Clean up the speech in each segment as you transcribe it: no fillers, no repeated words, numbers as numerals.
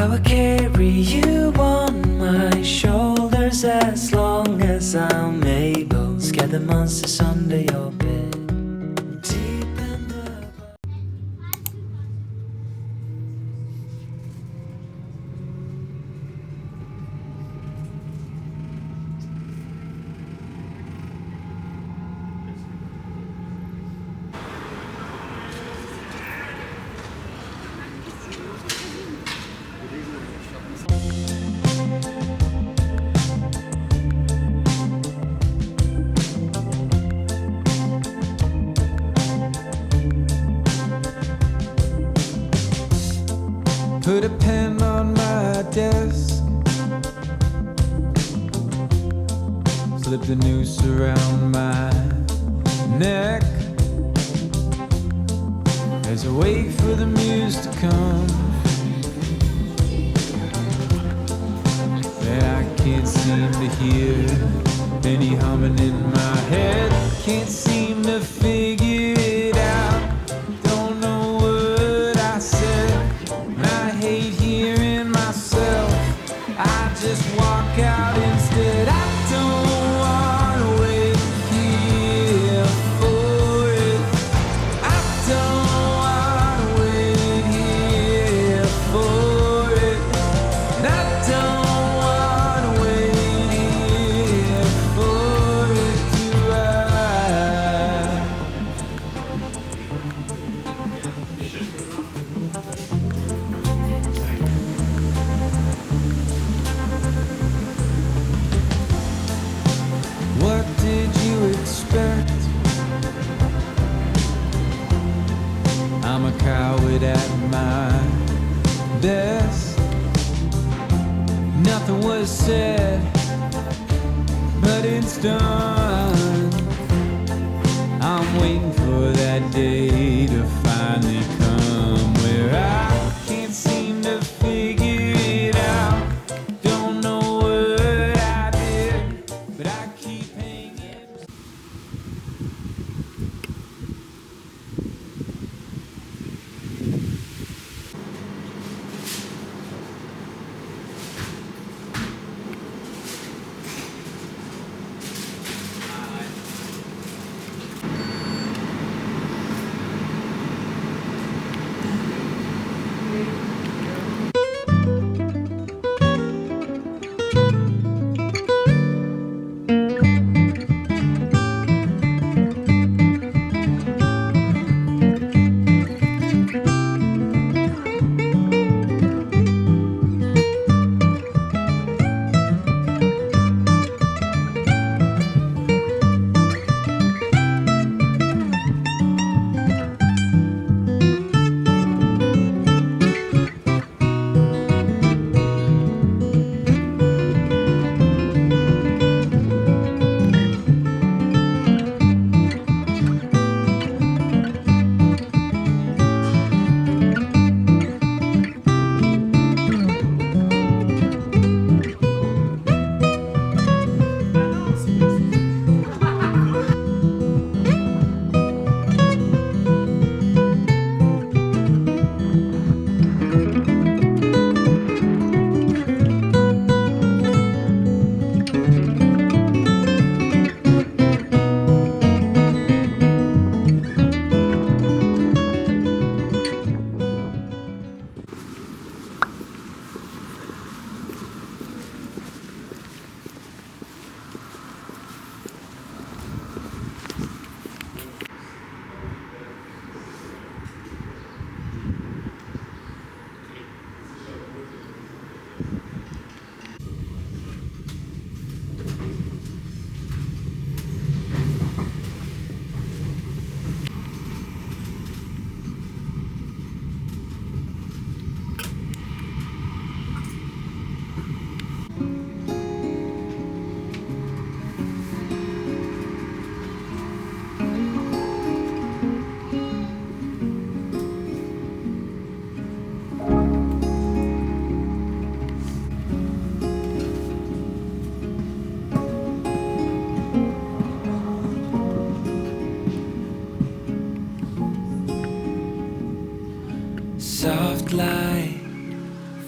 I will carry you on my shoulders as long as I'm able. Scare the monsters under your bed. Deep in the Put a pen on my desk, slip the noose around my neck as I wait for the muse to come. But I can't seem to hear any humming in my head. Can't seem to figure it out. Don't know what I said. I hate hearing myself. I just walk out instead. I don't wanna wait here for it. I don't wanna wait here for it. And I don't wanna wait here for it to rise. What did you expect? I'm a coward at my best. Nothing was said, but it's done. I'm waiting for that day to finally come where I can't seem to figure it out. Don't know what I did, but I keep hanging.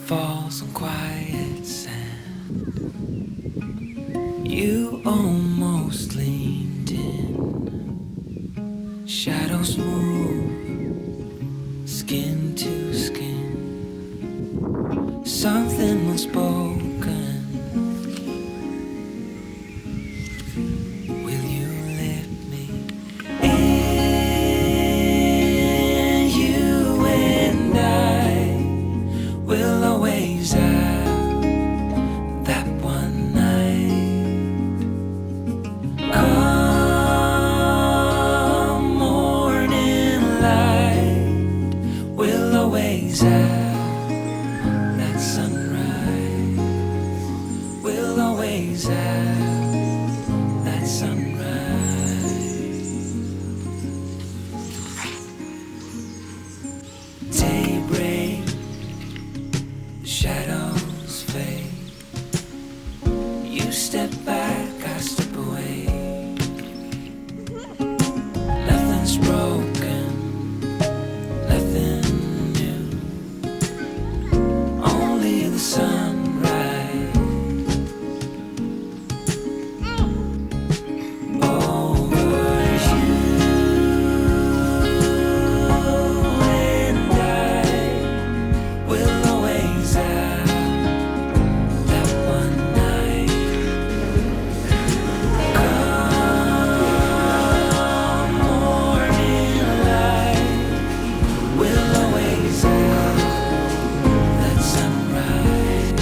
falls on quiet sand. You almost leaned in. Shadows move, skin to skin. Something unspoken. Will you lift me in? You and I will always have that one night. Come morning light, we'll always have that sunrise. We'll always have that sunrise. Daybreak, shadows fade. You step back, I step away. Nothing's broken, nothing new. Only the sunrise. Over you and I will always have that one night. Come morning light, we'll always have that sunrise.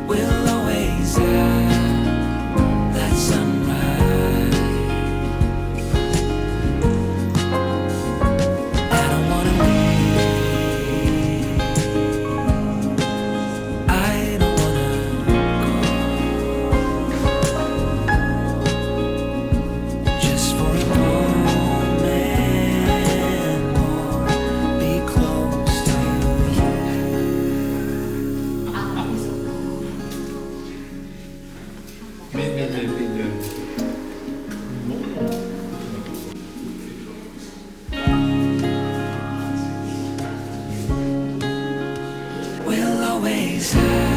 We'll always have that sunrise. I don't wanna leave. I don't wanna go. Just for a moment more, be close to you. We'll always have